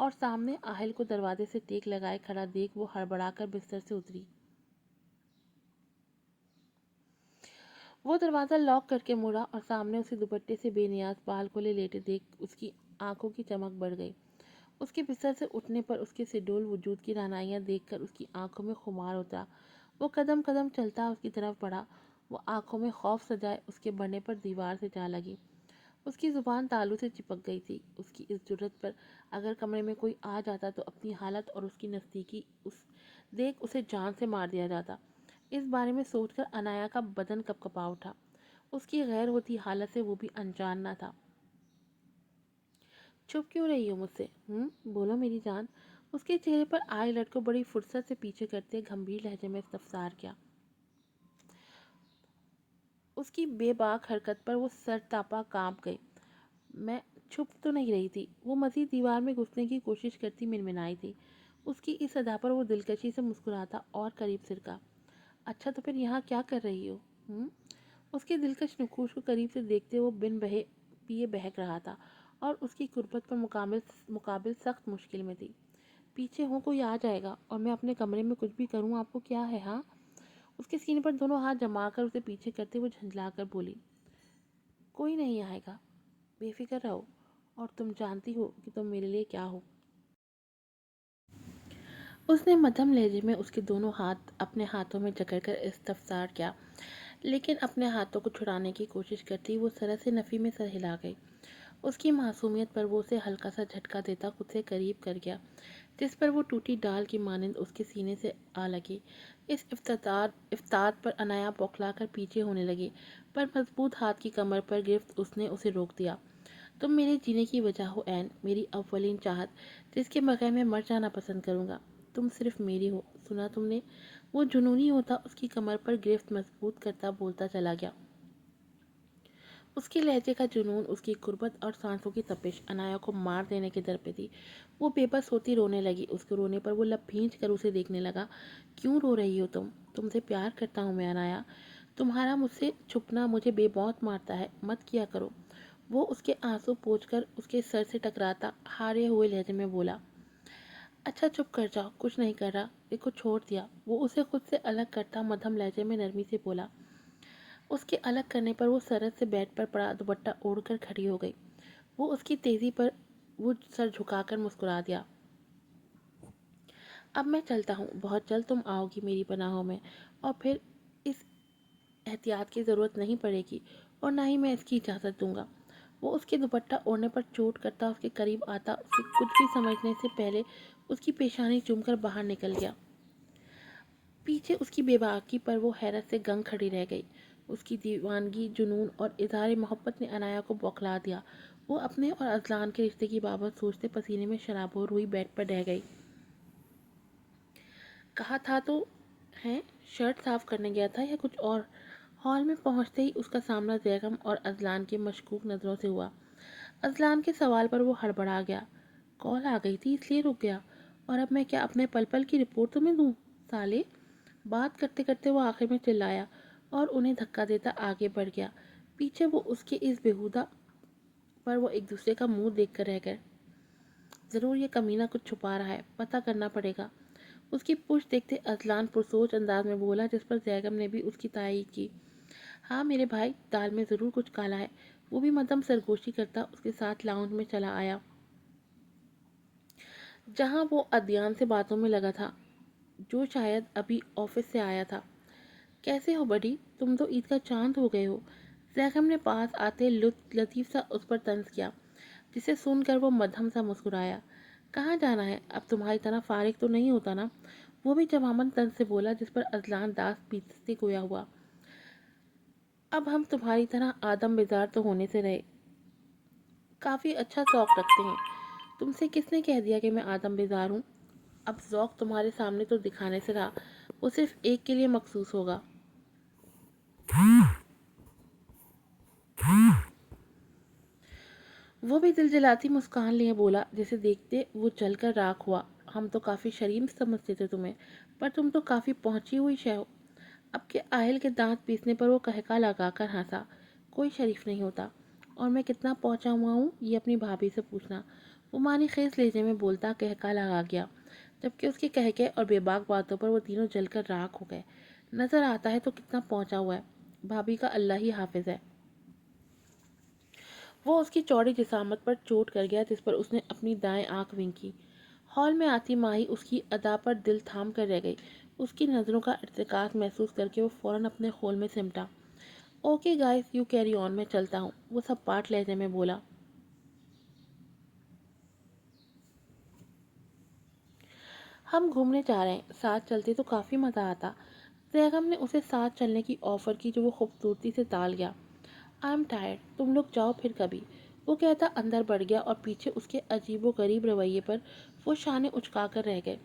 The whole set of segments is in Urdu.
اور سامنے آہل کو دروازے سے ٹیک لگائے کھڑا دیکھ وہ ہڑبڑا کر بستر سے اتری۔ وہ دروازہ لاک کر کے مڑا اور سامنے اسے دوپٹے سے بے نیاز بال کھولے لیٹے دیکھ اس کی آنکھوں کی چمک بڑھ گئی۔ اس کے بستر سے اٹھنے پر اس کے سڈول وجود کی رعنائیاں دیکھ کر اس کی آنکھوں میں خمار اترا۔ وہ قدم قدم چلتا اس کی طرف بڑھا۔ وہ آنکھوں میں خوف سجائے اس کے بڑھنے پر دیوار سے جا لگی۔ اس کی زبان تالو سے چپک گئی تھی۔ اس کی اس جرت پر اگر کمرے میں کوئی آ جاتا تو اپنی حالت اور اس کی نزدیکی دیکھ اسے جان سے مار دیا جاتا۔ اس بارے میں سوچ کر عنایا کا بدن کپ کپا اٹھا۔ اس کی غیر ہوتی حالت سے وہ بھی انجان نہ تھا۔ چپ کیوں رہی ہو مجھ سے؟ بولو میری جان۔ اس کے چہرے پر آئی لٹ کو بڑی فرصت سے پیچھے کرتے گھمبیر لہجے میں استفسار کیا۔ اس کی بے باک حرکت پر وہ سر تاپا کانپ گئی۔ میں چھپ تو نہیں رہی تھی۔ وہ مزید دیوار میں گھسنے کی کوشش کرتی منمنائی تھی۔ اس کی اس ادا پر وہ دلکشی سے مسکراتا اور قریب سرکا۔ اچھا تو پھر یہاں کیا کر رہی ہو؟ اس کے دلکش نقوش کو قریب سے دیکھتے وہ بن پیے بہک رہا تھا اور اس کی قربت پر مقابل سخت مشکل میں تھی۔ پیچھے ہوں کوئی آ جائے گا اور میں اپنے کمرے میں کچھ بھی کروں آپ کو کیا ہے ہاں؟ اس کے سینے پر دونوں ہاتھ جما کر اسے پیچھے کرتے وہ جھنجلا کر بولی۔ کوئی نہیں آئے گا، بے فکر رہو، اور تم جانتی ہو کہ تم میرے لیے کیا ہو۔ اس نے مدھم لہجے میں اس کے دونوں ہاتھ اپنے ہاتھوں میں جکڑ کر استفسار کیا، لیکن اپنے ہاتھوں کو چھڑانے کی کوشش کرتی وہ سرس سے نفی میں سر ہلا گئی۔ اس کی معصومیت پر وہ اسے ہلکا سا جھٹکا دیتا خود سے قریب کر گیا، جس پر وہ ٹوٹی ڈال کی مانند اس کے سینے سے آ لگی۔ اس افتاد پر عنایا بوکھلا کر پیچھے ہونے لگی، پر مضبوط ہاتھ کی کمر پر گرفت اس نے اسے روک دیا۔ تم میرے جینے کی وجہ ہو این، میری اولین چاہت، جس کے بغیر میں مر جانا پسند کروں گا۔ تم صرف میری ہو، سنا تم نے؟ وہ جنونی ہوتا اس کی کمر پر گرفت مضبوط کرتا بولتا چلا گیا۔ اس کے لہجے کا جنون، اس کی قربت اور سانسوں کی تپش عنایا کو مار دینے کے در پہ تھی۔ وہ بے بس ہوتی رونے لگی۔ اس کے رونے پر وہ لب بھینچ کر اسے دیکھنے لگا۔ کیوں رو رہی ہو تم؟ تم سے پیار کرتا ہوں میں عنایا۔ تمہارا مجھ سے چھپنا مجھے بے بہت مارتا ہے، مت کیا کرو۔ وہ اس کے آنسو پوچھ کر اس کے سر سے ٹکراتا ہارے ہوئے لہجے میں بولا۔ اچھا چپ کر جاؤ، کچھ نہیں کر رہا، دیکھو چھوڑ دیا۔ وہ اسے خود سے الگ کرتا مدھم لہجے میں نرمی سے بولا۔ اس کے الگ کرنے پر وہ سرد سے بیڈ پر پڑا دوپٹہ اوڑھ کر کھڑی ہو گئی۔ وہ اس کی تیزی پر وہ سر جھکا کر مسکرا دیا۔ اب میں چلتا ہوں، بہت جلد تم آؤ گی میری پناہوں میں، اور پھر اس احتیاط کی ضرورت نہیں پڑے گی اور نہ ہی میں اس کی اجازت دوں گا۔ وہ اس کے دوپٹہ اوڑھنے پر چوٹ کرتا اس کے قریب آتا اسے کچھ بھی سمجھنے سے پہلے اس کی پیشانی چوم کر باہر نکل گیا۔ پیچھے اس کی بے باکی پر وہ حیرت سے گنگ کھڑی رہ گئی۔ اس کی دیوانگی، جنون اور اظہار محبت نے عنایا کو بوکھلا دیا۔ وہ اپنے اور اذلان کے رشتے کی بابت سوچتے پسینے میں شرابور ہوئی بیڈ پر ڈہ گئی۔ کہا تھا تو ہیں، شرٹ صاف کرنے گیا تھا یا کچھ اور؟ ہال میں پہنچتے ہی اس کا سامنا زیغم اور اذلان کی مشکوک نظروں سے ہوا۔ اذلان کے سوال پر وہ ہڑبڑا گیا۔ کال آ گئی تھی اس لیے رک گیا، اور اب میں کیا اپنے پل پل کی رپورٹ تمہیں دوں سالے؟ بات کرتے کرتے وہ آخر میں چلایا اور انہیں دھکا دیتا آگے بڑھ گیا۔ پیچھے وہ اس کے اس بےہودہ پر وہ ایک دوسرے کا منہ دیکھ کر رہ گئے۔ ضرور یہ کمینہ کچھ چھپا رہا ہے، پتہ کرنا پڑے گا۔ اس کی پشت دیکھتے اذلان پرسوچ انداز میں بولا، جس پر زیغم نے بھی اس کی تائید کی۔ ہاں میرے بھائی، دال میں ضرور کچھ کالا ہے۔ وہ بھی مدھم سرگوشی کرتا اس کے ساتھ لاؤنج میں چلا آیا، جہاں وہ ادیان سے باتوں میں لگا تھا، جو شاید ابھی آفس سے آیا تھا۔ کیسے ہو بڈی؟ تم تو عید کا چاند ہو گئے ہو۔ زیغم نے پاس آتے لطیف سا اس پر طنز کیا، جسے سن کر وہ مدھم سا مسکرایا۔ کہاں جانا ہے؟ اب تمہاری طرح فارغ تو نہیں ہوتا نا؟ وہ بھی جوامن طنز سے بولا، جس پر اذلان داس پیچھتے گویا ہوا۔ اب ہم تمہاری طرح آدم بیزار تو ہونے سے رہے، کافی اچھا ذوق رکھتے ہیں۔ تم سے کس نے کہہ دیا کہ میں آدم بیزار ہوں؟ اب ذوق تمہارے سامنے تو دکھانے سے رہا، وہ صرف ایک کے لیے مخصوص ہوگا۔ وہ بھی دل جلاتی مسکان لیے بولا، جسے دیکھتے وہ جل کر راکھ ہوا۔ ہم تو کافی شریم سمجھتے تھے تمہیں، پر تم تو کافی پہنچی ہوئی شے ہو۔ اب کے آہل کے دانت پیسنے پر وہ کہکا لگا کر ہنسا۔ کوئی شریف نہیں ہوتا، اور میں کتنا پہنچا ہوا ہوں یہ اپنی بھابھی سے پوچھنا، وہ معنی خیز لہجے میں بولتا کہکا لگا گیا، جبکہ اس کے کہکے اور بے باک باتوں پر وہ تینوں جل کر راکھ ہو گئے۔ نظر آتا ہے تو کتنا پہنچا ہوا ہے، بھابھی کا اللہ ہی حافظ ہے۔ وہ اس کی چوڑی جسامت پر چوٹ کر گیا جس پر اس نے اپنی دائیں آنکھ ونکی۔ ہال میں آتی ماہی اس کی ادا پر دل تھام کر رہ گئی۔ اس کی نظروں کا ارتکاز محسوس کر کے وہ فوراً اپنے خول میں سمٹا۔ Okay guys you carry on, میں چلتا ہوں، وہ سب پاٹ لہجے میں بولا۔ ہم گھومنے جا رہے ہیں، ساتھ چلتے تو کافی مزہ آتا۔ بیگم نے اسے ساتھ چلنے کی آفر کی جو وہ خوبصورتی سے ٹال گیا۔ آئی ایم ٹائرڈ، تم لوگ جاؤ پھر کبھی، وہ کہتا اندر بڑھ گیا اور پیچھے اس کے عجیب و غریب رویے پر وہ شانے اچکا کر رہ گئے۔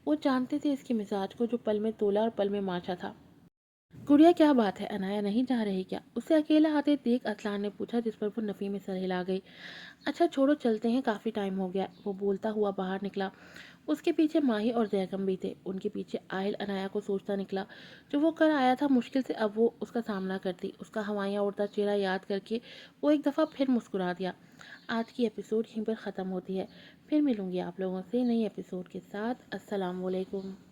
وہ جانتے تھے اس کے مزاج کو جو پل میں تولا اور پل میں ماچا تھا۔ گڑیا کیا بات ہے، انایا نہیں جا رہی کیا؟ اسے اکیلا آتے دیکھ اسلان نے پوچھا، جس پر وہ نفی میں سر ہلا گئی۔ اچھا چھوڑو چلتے ہیں، کافی ٹائم ہو گیا، وہ بولتا ہوا باہر نکلا۔ اس کے پیچھے ماہی اور زیگم بھی تھے۔ ان کے پیچھے آہل انایا کو سوچتا نکلا، جو وہ کر آیا تھا مشکل سے اب وہ اس کا سامنا کرتی۔ اس کا ہوائیاں اڑتا چہرہ یاد کر کے وہ ایک دفعہ پھر مسکرا دیا۔ آج کی ایپیسوڈ یہیں پر ختم ہوتی ہے، پھر ملوں گی آپ لوگوں سے نئی ایپیسوڈ کے ساتھ۔ السلام علیکم۔